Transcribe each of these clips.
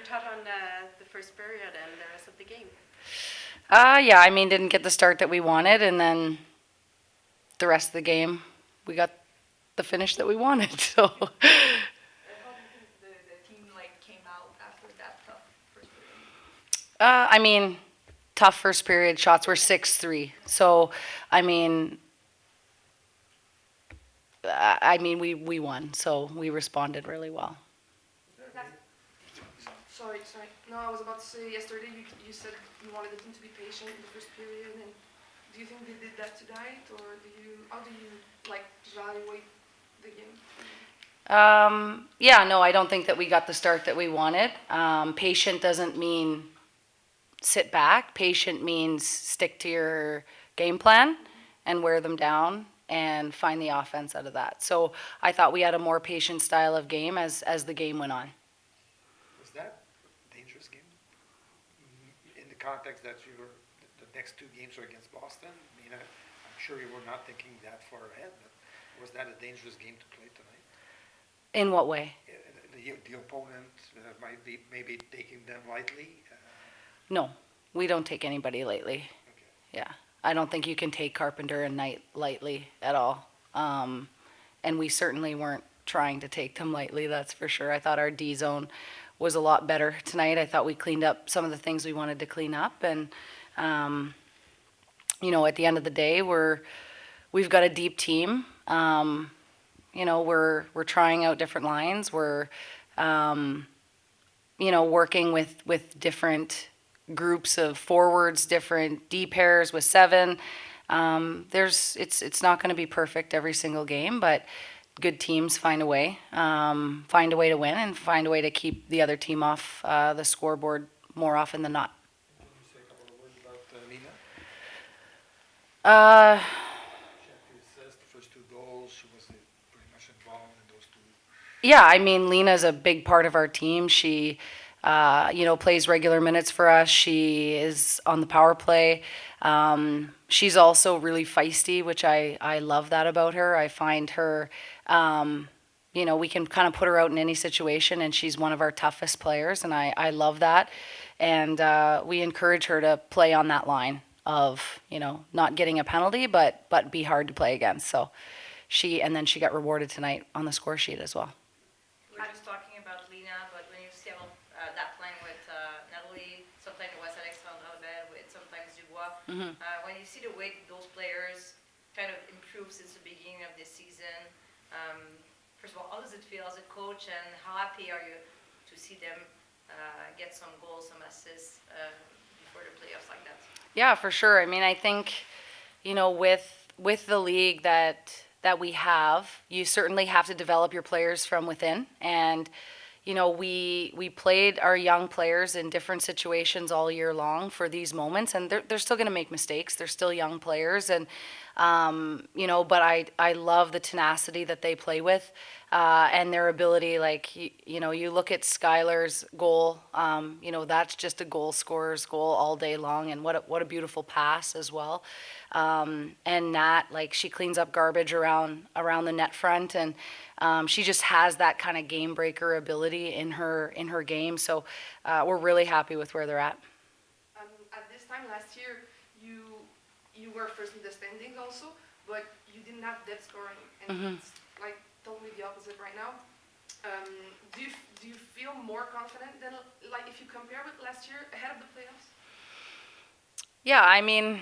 thought on the first period and the rest of the game? Yeah, I mean, didn't get the start that we wanted, and then the rest of the game, we got the finish that we wanted. So, How do you think the team came out after that tough first period? I mean, tough first period. Shots were 6-3. So, I mean, we won. So we responded really well. Sorry. No, I was about to say yesterday you said you wanted the team to be patient in the first period, and do you think they did that tonight, or how do you evaluate the game? Yeah, no, I don't think that we got the start that we wanted. Patient doesn't mean sit back. Patient means stick to your game plan and wear them down and find the offense out of that. So I thought we had a more patient style of game as the game went on. Was that a dangerous game? In the context that the next two games are against Boston? I mean, I'm sure you were not thinking that far ahead, but was that a dangerous game to play tonight? In what way? The opponent might be maybe taking them lightly? No, we don't take anybody lightly. Okay. Yeah, I don't think you can take Carpenter and Knight lightly at all. And we certainly weren't trying to take them lightly, that's for sure. I thought our D zone was a lot better tonight. I thought we cleaned up some of the things we wanted to clean up. And, at the end of the day, we've got a deep team. We're trying out different lines. We're, working with different groups of forwards, different D pairs with 7. It's not going to be perfect every single game, but good teams find a way to win and find a way to keep the other team off the scoreboard more often than not. Can you say a couple of words about Lena? She had 2 assists, the first 2 goals. She was pretty much involved in those 2. Yeah, I mean, Lena's a big part of our team. She, plays regular minutes for us. She is on the power play. She's also really feisty, which I love that about her. I find her, we can kind of put her out in any situation, and she's one of our toughest players, and I love that. And we encourage her to play on that line of, not getting a penalty, but be hard to play against. So she got rewarded tonight on the score sheet as well. We're just talking about Lena, but when you see that playing with Natalie, sometimes it was Alexandre Albert, sometimes Dubois. When you see the way those players kind of improve since the beginning of this season, first of all, how does it feel as a coach, and how happy are you to see them get some goals, some assists before the playoffs like that? Yeah, for sure. I mean, I think, with the league that we have, you certainly have to develop your players from within. And, we played our young players in different situations all year long for these moments, and they're still going to make mistakes. They're still young players, and but I love the tenacity that they play with, and their ability. You look at Skylar's goal. That's just a goal scorer's goal all day long, and what a beautiful pass as well. And Nat, she cleans up garbage around the net front, and she just has that kind of game breaker ability in her game. So we're really happy with where they're at. At this time last year, you were first in the standings also, but you didn't have that scoring, and it's totally the opposite right now. Do you feel more confident than if you compare with last year ahead of the playoffs? Yeah, I mean,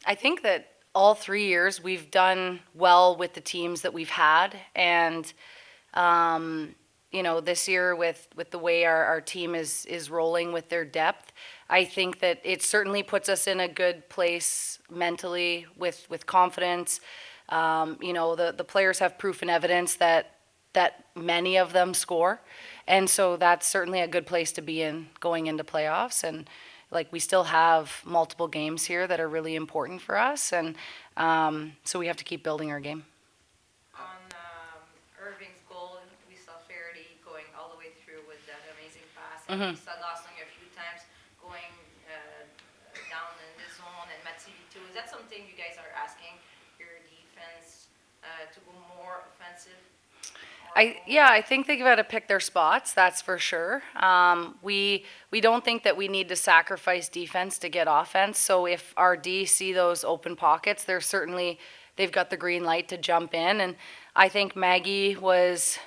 I think that all 3 years we've done well with the teams that we've had, and this year with the way our team is rolling with their depth, I think that it certainly puts us in a good place mentally with confidence. The players have proof and evidence that many of them score, and so that's certainly a good place to be in going into playoffs. And we still have multiple games here that are really important for us, and so we have to keep building our game. On Irving's goal, we saw Faraday going all the way through with that amazing pass, and we saw Dawson a few times going down in the zone, and Mativi too. Is that something you guys are asking your defense to go more offensive? I think they've got to pick their spots. That's for sure. We don't think that we need to sacrifice defense to get offense. So if our D see those open pockets, they've got the green light to jump in. And I think Maggie was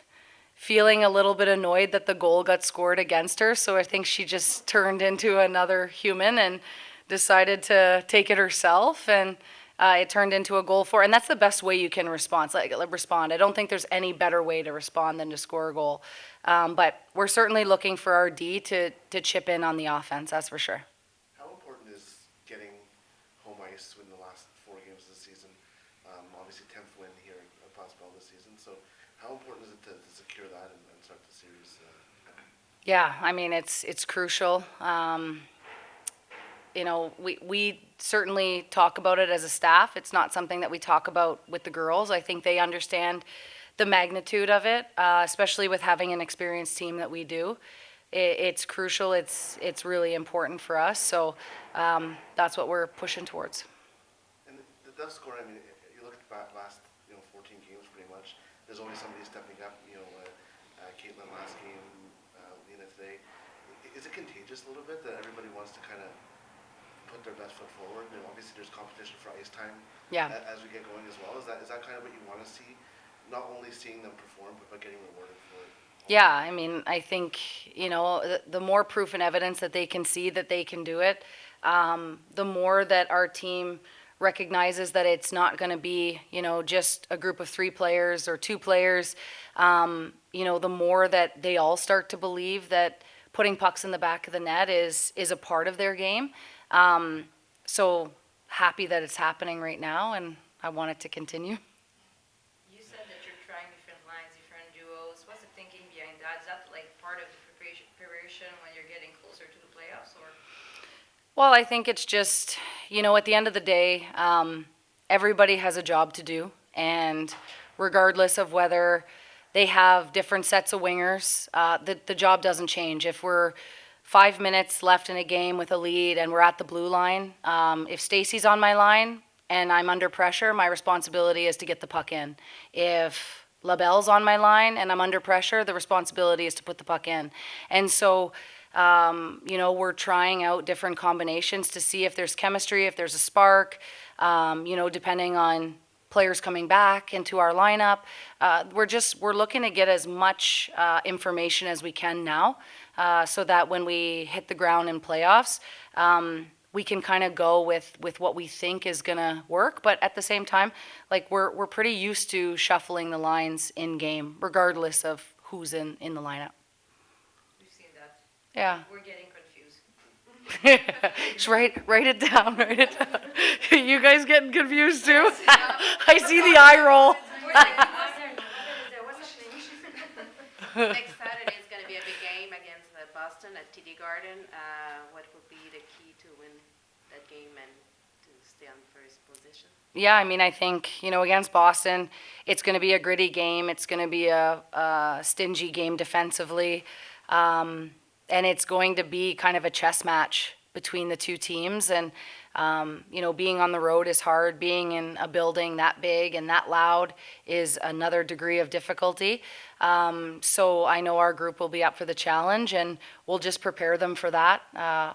feeling a little bit annoyed that the goal got scored against her. So I think she just turned into another human and decided to take it herself. And it turned into a goal for, and that's the best way you can respond. Respond. I don't think there's any better way to respond than to score a goal. But we're certainly looking for our D to chip in on the offense. That's for sure. How important is getting home ice in the last 4 games of the season? Obviously, 10th win here at Bell this season. So, how important is it to secure that and start the series? Yeah, I mean it's crucial. We certainly talk about it as a staff. It's not something that we talk about with the girls. I think they understand the magnitude of it, especially with having an experienced team that we do. It's crucial. It's really important for us. So that's what we're pushing towards. And the depth scoring, I mean, you look at the last 14 games pretty much. There's always somebody stepping up. Caitlin last game, Lena today. Is it contagious a little bit that everybody wants to kind of put their best foot forward? And obviously there's competition for ice time as we get going as well. Is that kind of what you want to see? Not only seeing them perform, but getting rewarded for it? Yeah, I mean, I think, the more proof and evidence that they can see that they can do it, the more that our team recognizes that it's not going to be, just a group of 3 players or 2 players, the more that they all start to believe that putting pucks in the back of the net is a part of their game. So happy that it's happening right now, and I want it to continue. You said that you're trying different lines, different duos. What's the thinking behind that? Is that like part of the preparation when you're getting closer to the playoffs, or? Well, I think it's just, at the end of the day, everybody has a job to do, and regardless of whether they have different sets of wingers, the job doesn't change. If we're 5 minutes left in a game with a lead and we're at the blue line, if Stacy's on my line and I'm under pressure, my responsibility is to get the puck in. If LaBelle's on my line and I'm under pressure, the responsibility is to put the puck in. And so, we're trying out different combinations to see if there's chemistry, if there's a spark, depending on players coming back into our lineup. We're looking to get as much information as we can now, so that when we hit the ground in playoffs, we can kind of go with what we think is going to work. But at the same time, we're pretty used to shuffling the lines in game, regardless of who's in the lineup. We've seen that. Yeah. We're getting confused. Just write it down. Write it down. You guys getting confused too? I see the eye roll. Next Saturday is going to be a big game against Boston at TD Garden. What would be the key to win that game and to stay on first position? Yeah, I mean, I think, against Boston, it's going to be a gritty game. It's going to be a stingy game defensively. And it's going to be kind of a chess match between the 2 teams. And, being on the road is hard. Being in a building that big and that loud is another degree of difficulty. So I know our group will be up for the challenge, and we'll just prepare them for that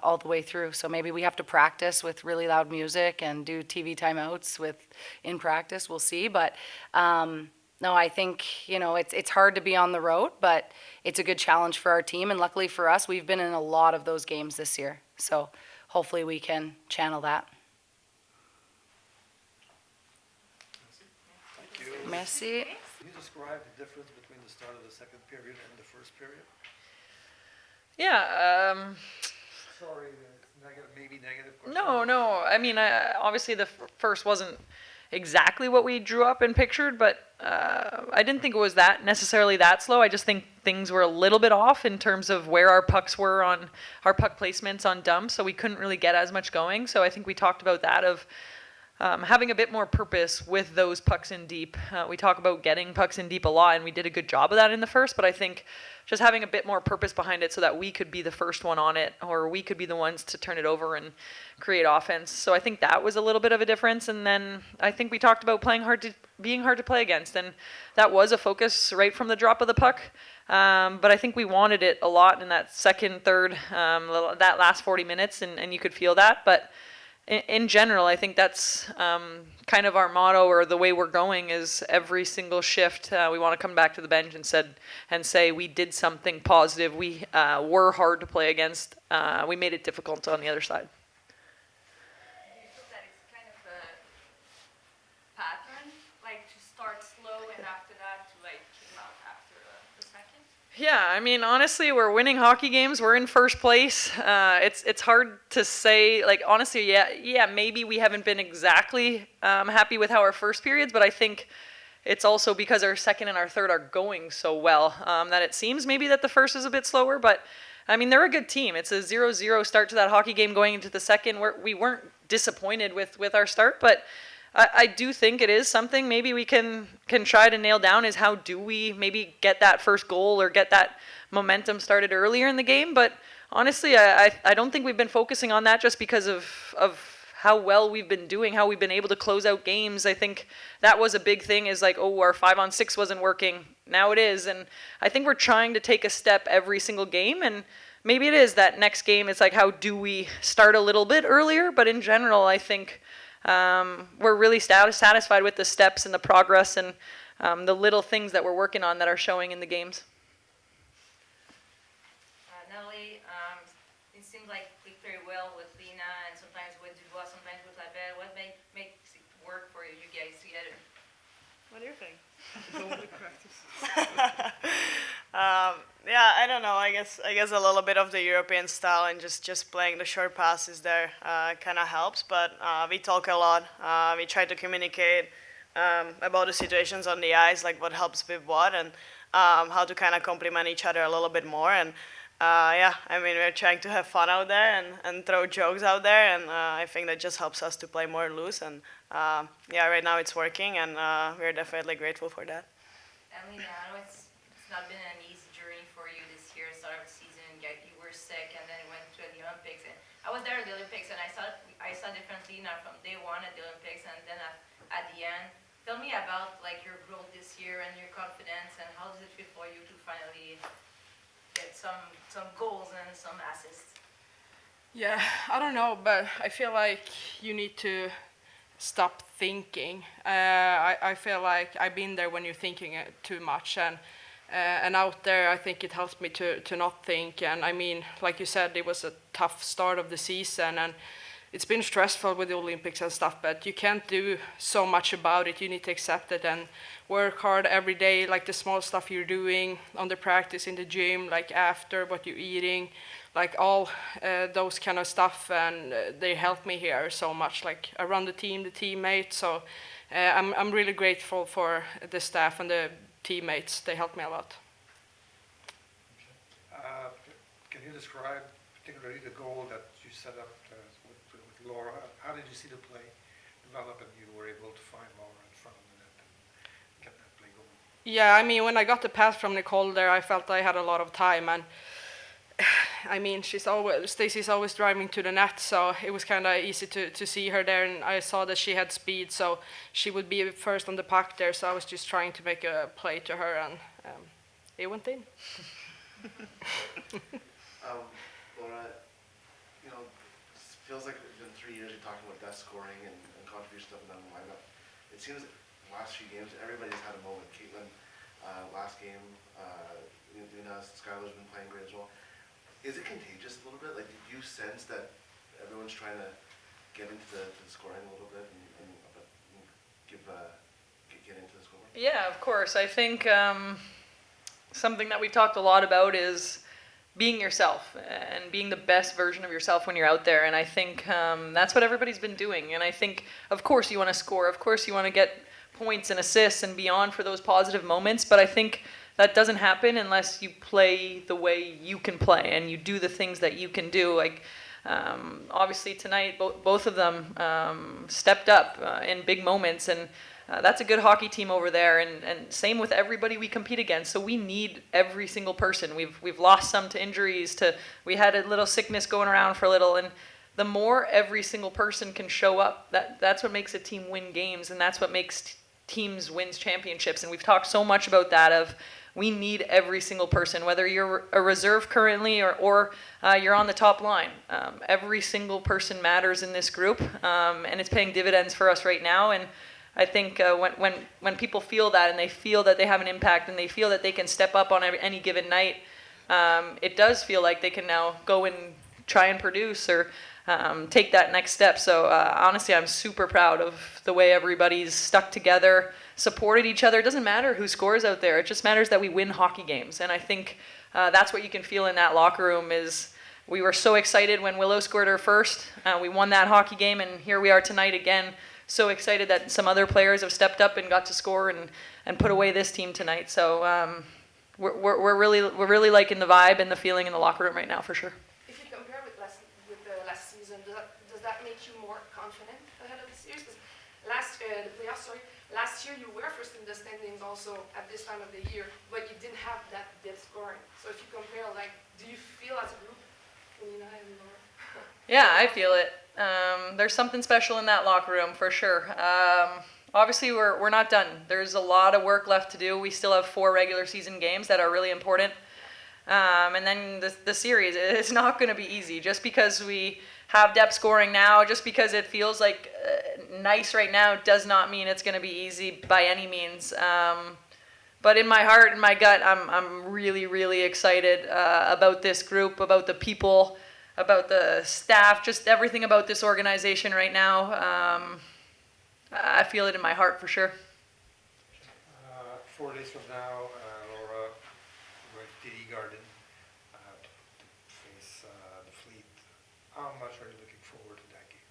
all the way through. So maybe we have to practice with really loud music and do TV timeouts in practice. We'll see. But no, I think, it's hard to be on the road, but it's a good challenge for our team. And luckily for us, we've been in a lot of those games this year. So hopefully we can channel that. Thank you. Merci. Can you describe the difference between the start of the second period and the first period? Yeah. Sorry, maybe negative question. No. I mean, obviously the first wasn't exactly what we drew up and pictured, but I didn't think it was necessarily that slow. I just think things were a little bit off in terms of where our pucks were on our puck placements on dumps, so we couldn't really get as much going. So I think we talked about that of having a bit more purpose with those pucks in deep. We talk about getting pucks in deep a lot, and we did a good job of that in the first, but I think just having a bit more purpose behind it so that we could be the first one on it, or we could be the ones to turn it over and create offense. So I think that was a little bit of a difference. And then I think we talked about playing hard to being hard to play against, and that was a focus right from the drop of the puck. But I think we wanted it a lot in that second, third, that last 40 minutes, and you could feel that. But in general, I think that's kind of our motto, or the way we're going, is every single shift we want to come back to the bench and say we did something positive. We were hard to play against. We made it difficult on the other side. Do you feel that it's kind of a pattern, like to start slow and after that to like kick out after the second? Yeah, I mean, honestly, we're winning hockey games. We're in first place. It's hard to say. Like, honestly, yeah, maybe we haven't been exactly happy with how our first periods, but I think it's also because our second and our third are going so well that it seems maybe that the first is a bit slower. But I mean, they're a good team. It's a 0-0 start to that hockey game going into the second. We weren't disappointed with our start, but I do think it is something maybe we can try to nail down, is how do we maybe get that first goal or get that momentum started earlier in the game. But honestly, I don't think we've been focusing on that just because of how well we've been doing, how we've been able to close out games. I think that was a big thing, is like, oh, our 5-on-6 wasn't working. Now it is. And I think we're trying to take a step every single game. And maybe it is that next game, it's like, how do we start a little bit earlier? But in general, I think we're really satisfied with the steps and the progress and the little things that we're working on that are showing in the games. Natalie, it seems like we play very well with Lena and sometimes with Dubois, sometimes with Labelle. What makes it work for you guys together? What do you think? Yeah, I don't know. I guess a little bit of the European style and just playing the short passes there kind of helps. But we talk a lot. We try to communicate about the situations on the ice, like what helps with what, and how to kind of complement each other a little bit more. And yeah, I mean, we're trying to have fun out there and throw jokes out there, and I think that just helps us to play more loose. And yeah, right now it's working, and we're definitely grateful for that. I mean, I know it's not been an easy journey for you this year. Start of the season, you were sick, and then went to the Olympics. And I was there at the Olympics, and I saw differently now from day one at the Olympics, and then at the end. Tell me about like your growth this year and your confidence, and how does it feel for you to finally get some goals and some assists? Yeah, I don't know, but I feel like you need to stop thinking. I feel like I've been there when you're thinking too much, and out there I think it helps me to not think. And I mean, like you said, it was a tough start of the season, and it's been stressful with the Olympics and stuff, but you can't do so much about it. You need to accept it and work hard every day, like the small stuff you're doing on the practice, in the gym, like after what you're eating, like all those kind of stuff. And they help me here so much, like around the team, the teammates. So I'm really grateful for the staff and the teammates. They help me a lot. Can you describe particularly the goal that you set up with Laura? How did you see the play develop, and you were able to find Laura in front of the net and get that play going? Yeah, I mean, when I got the pass from Nicole there, I felt I had a lot of time, and I mean, Stacey's always driving to the net, so it was kind of easy to see her there, and I saw that she had speed, so she would be first on the puck there, so I was just trying to make a play to her, and it went in. Laura, you know, it feels like it's been 3 years you're talking about that scoring and contribution of the lineup. It seems like the last few games, everybody's had a moment. Caitlin, last game, Luna, Skylar's been playing great as well. Is it contagious a little bit? Like, do you sense that everyone's trying to get into the scoring a little bit and get into the scoring? Yeah, of course. I think something that we've talked a lot about is being yourself and being the best version of yourself when you're out there. And I think that's what everybody's been doing. And I think, of course, you want to score. Of course, you want to get points and assists and beyond for those positive moments. But I think that doesn't happen unless you play the way you can play and you do the things that you can do. Like, obviously tonight, both of them stepped up in big moments, and that's a good hockey team over there. And same with everybody we compete against. So we need every single person. We've lost some to injuries. We had a little sickness going around for a little, and the more every single person can show up, that's what makes a team win games, and that's what makes teams wins championships, and we've talked so much about that of we need every single person, whether you're a reserve currently or you're on the top line. Every single person matters in this group, and it's paying dividends for us right now. And I think when people feel that, and they feel that they have an impact, and they feel that they can step up on any given night, it does feel like they can now go and try and produce or take that next step. So honestly, I'm super proud of the way everybody's stuck together, supported each other. It doesn't matter who scores out there. It just matters that we win hockey games. And I think that's what you can feel in that locker room is we were so excited when Willow scored her first. We won that hockey game, and here we are tonight again. So excited that some other players have stepped up and got to score and put away this team tonight. So we're really liking the vibe and the feeling in the locker room right now for sure. If you compare with the last season, does that make you more confident ahead of the series? 'Cause last year you were first in the standings also at this time of the year, but you didn't have that depth scoring. So if you compare, like, do you feel as a group, Lena and Laura? Yeah, I feel it. There's something special in that locker room for sure. Obviously, we're not done. There's a lot of work left to do. We still have 4 regular season games that are really important. And then the series, it's not going to be easy. Just because we have depth scoring now, just because it feels like nice right now, does not mean it's going to be easy by any means. But in my heart and my gut, I'm really, really excited about this group, about the people, about the staff, just everything about this organization right now. I feel it in my heart for sure. 4 days from now, Laura, with TD Garden to face the Fleet. How much are you looking forward to that game?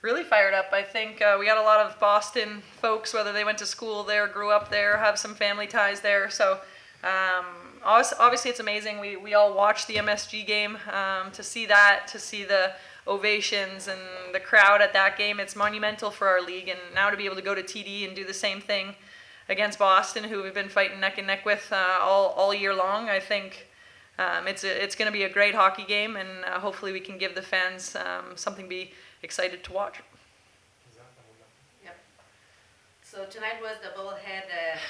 Really fired up. I think we got a lot of Boston folks, whether they went to school there, grew up there, have some family ties there. So obviously it's amazing. We all watched the MSG game to see that, to see the ovations and the crowd at that game. It's monumental for our league, and now to be able to go to TD and do the same thing against Boston, who we've been fighting neck and neck with all year long, I think it's going to be a great hockey game, and hopefully we can give the fans something to be excited to watch. Yep. So tonight was the bullhead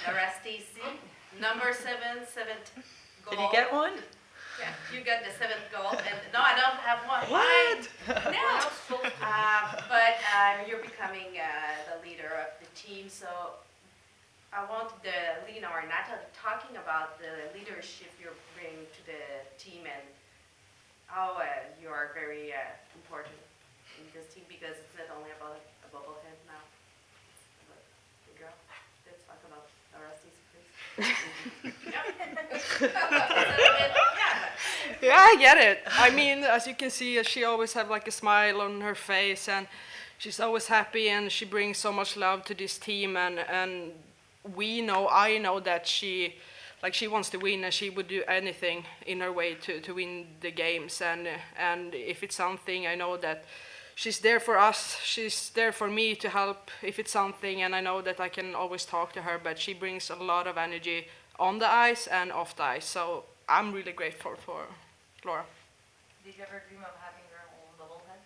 Narastisi, number 7th goal. Did you get one? Yeah, you got the 7th goal, and no, I don't have one. What? No. But you're becoming the leader of the team, so I want Lena or Natalie talking about the leadership you bring to the team and how you are very important in this team, because it's not only about a bubblehead now. But the girl, let's talk about the rest, please. Yeah, I get it. I mean, as you can see, she always have like a smile on her face, and she's always happy, and she brings so much love to this team. And I know that she wants to win, and she would do anything in her way to win the games. And if it's something, I know that she's there for us. She's there for me to help if it's something, and I know that I can always talk to her. But she brings a lot of energy on the ice and off the ice. So I'm really grateful for Laura. Did you ever dream of having your own bubblehead?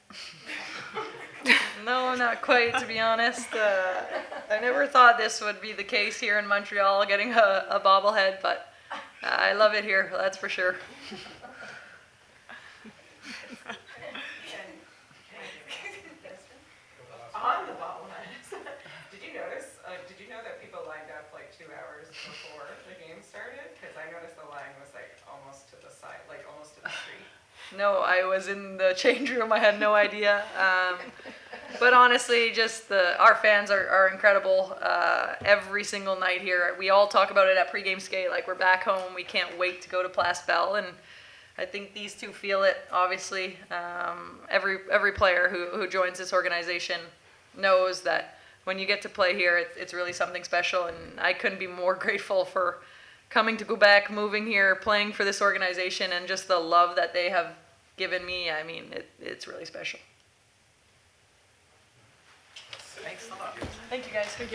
No, not quite, to be honest. I never thought this would be the case here in Montreal, getting a bobblehead, but I love it here, that's for sure. On the bobbleheads, did you know that people lined up like 2 hours before the game started? Because I noticed the line was like almost to the side, like almost to the street. No, I was in the change room. I had no idea. But honestly, just our fans are incredible. Every single night here, we all talk about it at pregame skate. Like, we're back home. We can't wait to go to Place Bell, and I think these two feel it. Obviously, every player who joins this organization knows that when you get to play here, it's really something special. And I couldn't be more grateful for coming to Quebec, moving here, playing for this organization, and just the love that they have given me. I mean, it's really special. Thanks a lot. Thank you, guys. Thank you.